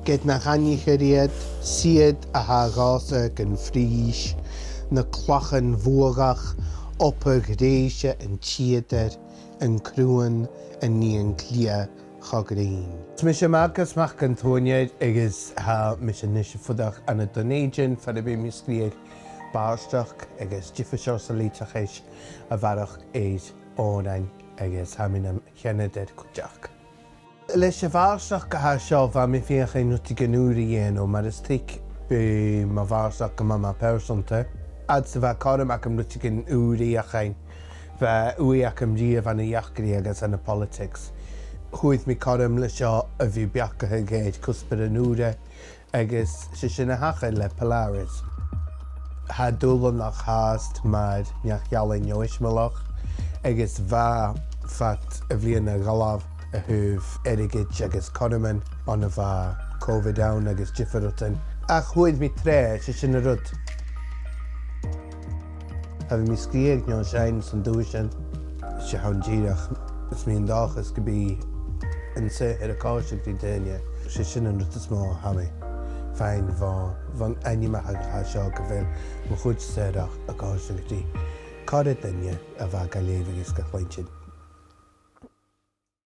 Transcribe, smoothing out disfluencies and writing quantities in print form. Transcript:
Get na gannigereed, sied a hagase gan fries, na clachen voorach, opper gdeesje en theater, en kroen en nie en klie chagreen. Mis Marcus mag Antonia is ha mis nisje vodag aan het donation van de bemisklieg baarstach is jiffischer salitachish a varach is onain is haminam chenedet kujak. Lesje vaarstach ha seo va mi fi geen nutige nuri maar is tik be ma vaarstach ma personte. Ad se va kadam akam nutige uri a geen va ui akam ria van a jachgri agus an a politics. Hwydd mi cadam le seo a bhí beacaithe géid cuspar an úra agus sé sin na hacha le Polaris. Tá dúlan nach háast mar neach Ealain neoismalach agus bha fat a bhíon na galáh a thuh erigid agus codaman an a bha COVID down agus jifarutan. Ach hwydd mi tre sé sin na rud. Tá bhí mi scríag neo sein san dúisin sé hawn díirech. Is mi an dachas go bí yn se a cáisiach dí daine sé sin an ruta smó hami. Fein van animach a seo go bhfuil mo chuid séireach a cáisiach dí. Cáda daine a bha go léomh agus go chlaintin.